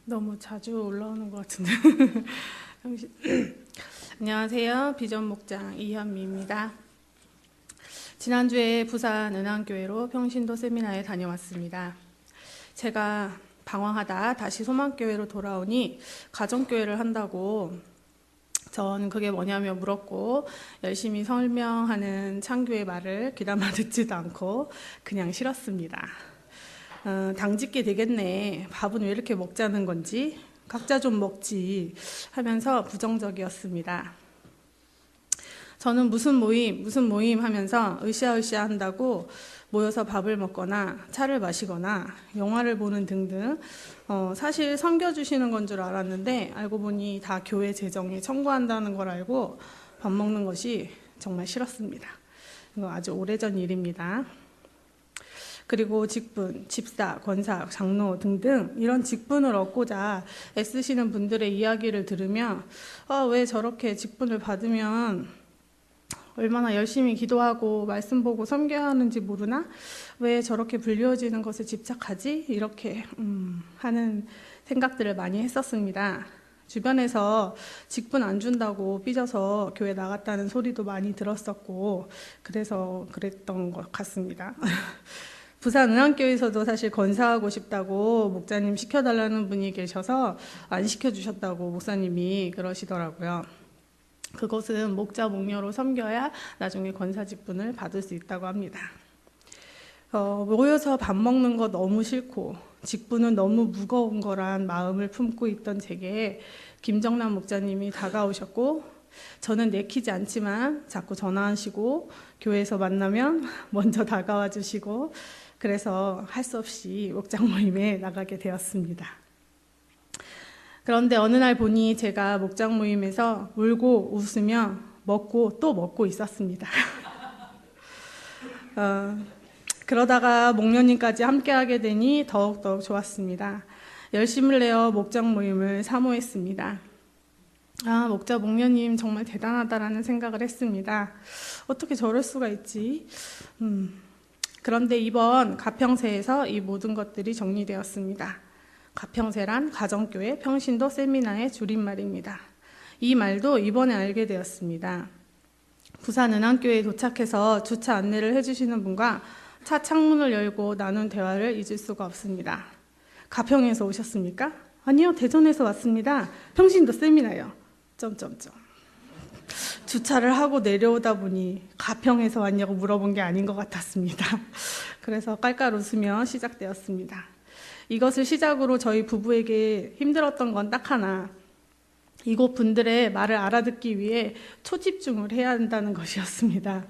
너무 자주 올라오는 것 같은데. 안녕하세요. 비전 목장 이현미입니다. 지난주에 부산 은왕교회로 평신도 세미나에 다녀왔습니다. 제가 방황하다 다시 소망교회로 돌아오니 가정교회를 한다고 전 그게 뭐냐며 물었고 열심히 설명하는 창교의 말을 귀담아 듣지도 않고 그냥 싫었습니다. 당직게 되겠네. 밥은 왜 이렇게 먹자는 건지 각자 좀 먹지 하면서 부정적이었습니다. 저는 무슨 모임 하면서 으쌰으쌰 한다고 모여서 밥을 먹거나 차를 마시거나 영화를 보는 등등 사실 섬겨주시는 건 줄 알았는데 알고 보니 다 교회 재정에 청구한다는 걸 알고 밥 먹는 것이 정말 싫었습니다. 이거 아주 오래전 일입니다. 그리고 직분, 집사, 권사, 장로 등등 이런 직분을 얻고자 애쓰시는 분들의 이야기를 들으며 왜 저렇게 직분을 받으면 얼마나 열심히 기도하고 말씀 보고 섬겨야 하는지 모르나? 왜 저렇게 불리워지는 것에 집착하지? 이렇게 하는 생각들을 많이 했었습니다. 주변에서 직분 안 준다고 삐져서 교회 나갔다는 소리도 많이 들었었고 그래서 그랬던 것 같습니다. 부산 은왕교회에서도 사실 건사하고 싶다고 목사님 시켜달라는 분이 계셔서 안 시켜주셨다고 목사님이 그러시더라고요. 그것은 목자 목녀로 섬겨야 나중에 권사 직분을 받을 수 있다고 합니다. 모여서 밥 먹는 거 너무 싫고 직분은 너무 무거운 거란 마음을 품고 있던 제게 김정남 목자님이 다가오셨고 저는 내키지 않지만 자꾸 전화하시고 교회에서 만나면 먼저 다가와 주시고 그래서 할 수 없이 목장 모임에 나가게 되었습니다. 그런데 어느 날 보니 제가 목장 모임에서 울고 웃으며 먹고 또 먹고 있었습니다. 그러다가 목련님까지 함께하게 되니 더욱더욱 좋았습니다. 열심을 내어 목장 모임을 사모했습니다. 목자 목련님 정말 대단하다라는 생각을 했습니다. 어떻게 저럴 수가 있지? 그런데 이번 가평세에서 이 모든 것들이 정리되었습니다. 가평세란 가정교회 평신도 세미나의 줄임말입니다. 이 말도 이번에 알게 되었습니다. 부산 은왕교회에 도착해서 주차 안내를 해주시는 분과 차 창문을 열고 나눈 대화를 잊을 수가 없습니다. 가평에서 오셨습니까? 아니요, 대전에서 왔습니다. 평신도 세미나요. 주차를 하고 내려오다 보니 가평에서 왔냐고 물어본 게 아닌 것 같았습니다. 그래서 깔깔 웃으며 시작되었습니다. 이것을 시작으로 저희 부부에게 힘들었던 건 딱 하나. 이곳 분들의 말을 알아듣기 위해 초집중을 해야 한다는 것이었습니다.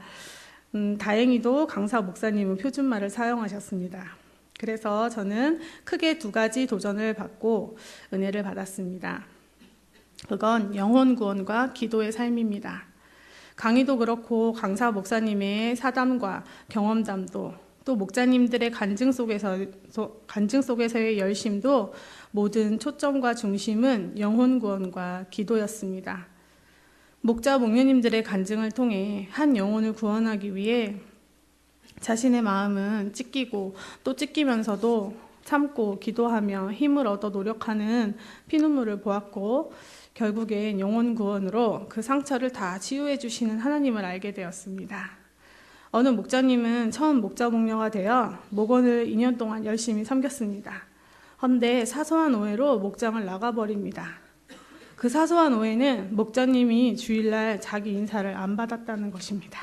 다행히도 강사 목사님은 표준말을 사용하셨습니다. 그래서 저는 크게 2가지 도전을 받고 은혜를 받았습니다. 그건 영혼 구원과 기도의 삶입니다. 강의도 그렇고 강사 목사님의 사담과 경험담도 또 목자님들의 간증 속에서의 열심도 모든 초점과 중심은 영혼 구원과 기도였습니다. 목자 목녀님들의 간증을 통해 한 영혼을 구원하기 위해 자신의 마음은 찢기고 또 찢기면서도 참고 기도하며 힘을 얻어 노력하는 피눈물을 보았고 결국엔 영혼 구원으로 그 상처를 다 치유해 주시는 하나님을 알게 되었습니다. 어느 목자님은 처음 목자 목녀가 되어 목원을 2년 동안 열심히 섬겼습니다. 헌데 사소한 오해로 목장을 나가버립니다. 그 사소한 오해는 목자님이 주일날 자기 인사를 안 받았다는 것입니다.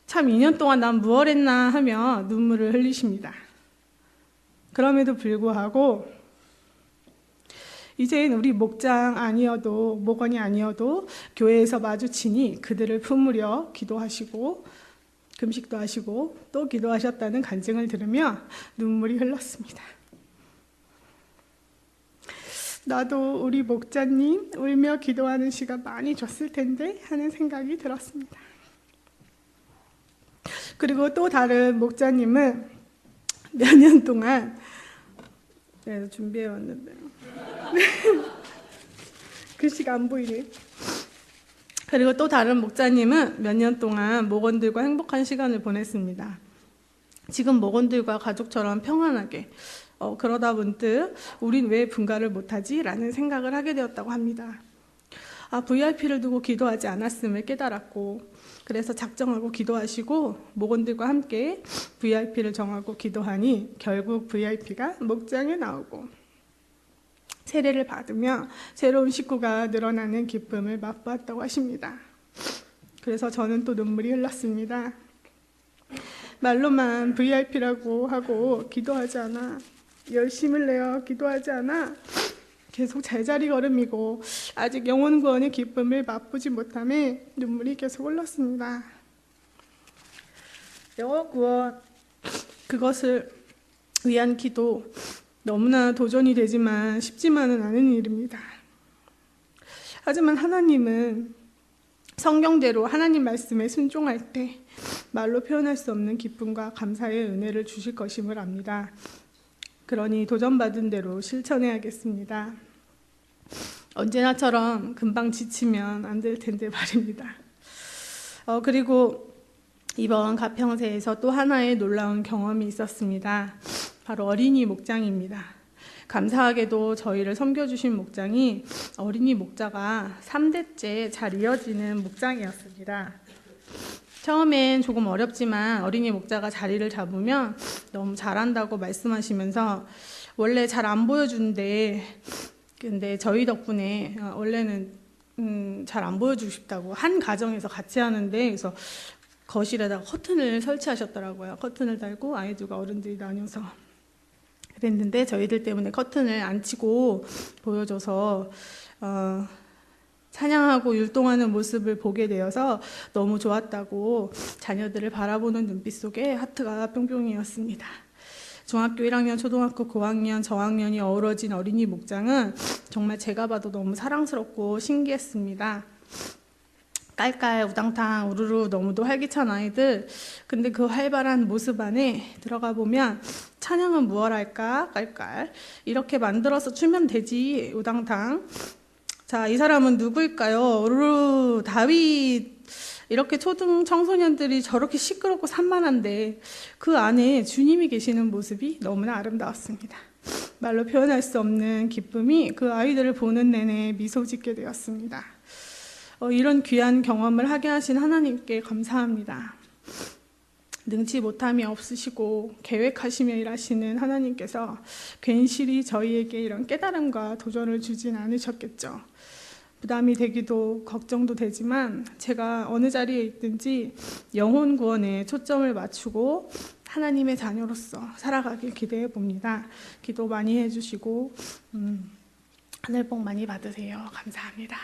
참 2년 동안 난 무얼 했나 하며 눈물을 흘리십니다. 그럼에도 불구하고 이제는 우리 목장 아니어도 목원이 아니어도 교회에서 마주치니 그들을 품으려 기도하시고 금식도 하시고 또 기도하셨다는 간증을 들으며 눈물이 흘렀습니다. 나도 우리 목자님 울며 기도하는 시간 많이 줬을 텐데 하는 생각이 들었습니다. 그리고 또 다른 목자님은 몇 년 동안 준비해 왔는데요. 글씨가 안 보이네. 그리고 또 다른 목자님은 몇 년 동안 목원들과 행복한 시간을 보냈습니다. 지금 목원들과 가족처럼 평안하게 그러다 문득 우린 왜 분가를 못하지? 라는 생각을 하게 되었다고 합니다. VIP를 두고 기도하지 않았음을 깨달았고, 그래서 작정하고 기도하시고 목원들과 함께 VIP를 정하고 기도하니 결국 VIP가 목장에 나오고 세례를 받으며 새로운 식구가 늘어나는 기쁨을 맛보았다고 하십니다. 그래서 저는 또 눈물이 흘렀습니다. 말로만 VIP라고 하고 기도하지 않아, 열심을 내어 기도하지 않아 계속 제자리 걸음이고 아직 영혼 구원의 기쁨을 맛보지 못함에 눈물이 계속 흘렀습니다. 영혼 구원, 그것을 위한 기도, 너무나 도전이 되지만 쉽지만은 않은 일입니다. 하지만 하나님은 성경대로 하나님 말씀에 순종할 때 말로 표현할 수 없는 기쁨과 감사의 은혜를 주실 것임을 압니다. 그러니 도전받은 대로 실천해야겠습니다. 언제나처럼 금방 지치면 안 될 텐데 말입니다. 그리고 이번 가평세에서 또 하나의 놀라운 경험이 있었습니다. 바로 어린이 목장입니다. 감사하게도 저희를 섬겨주신 목장이 어린이 목자가 3대째 잘 이어지는 목장이었습니다. 처음엔 조금 어렵지만 어린이 목자가 자리를 잡으면 너무 잘한다고 말씀하시면서 원래 잘 안 보여주는데 근데 저희 덕분에 원래는 잘 안 보여주고 싶다고 한 가정에서 같이 하는데 그래서 거실에다가 커튼을 설치하셨더라고요. 커튼을 달고 아이들과 어른들이 나뉘어서 그랬는데 저희들 때문에 커튼을 안 치고 보여줘서 찬양하고 율동하는 모습을 보게 되어서 너무 좋았다고 자녀들을 바라보는 눈빛 속에 하트가 뿅뿅이었습니다. 중학교 1학년, 초등학교 고학년, 저학년이 어우러진 어린이 목장은 정말 제가 봐도 너무 사랑스럽고 신기했습니다. 깔깔, 우당탕, 우르르 너무도 활기찬 아이들. 근데 그 활발한 모습 안에 들어가 보면 찬양은 무얼할까? 깔깔. 이렇게 만들어서 추면 되지. 우당탕. 자, 이 사람은 누구일까요? 우르르, 다윗. 이렇게 초등 청소년들이 저렇게 시끄럽고 산만한데 그 안에 주님이 계시는 모습이 너무나 아름다웠습니다. 말로 표현할 수 없는 기쁨이 그 아이들을 보는 내내 미소 짓게 되었습니다. 이런 귀한 경험을 하게 하신 하나님께 감사합니다. 능치 못함이 없으시고 계획하시며 일하시는 하나님께서 괜시리 저희에게 이런 깨달음과 도전을 주진 않으셨겠죠. 부담이 되기도 걱정도 되지만 제가 어느 자리에 있든지 영혼 구원에 초점을 맞추고 하나님의 자녀로서 살아가길 기대해 봅니다. 기도 많이 해주시고 하늘 복 많이 받으세요. 감사합니다.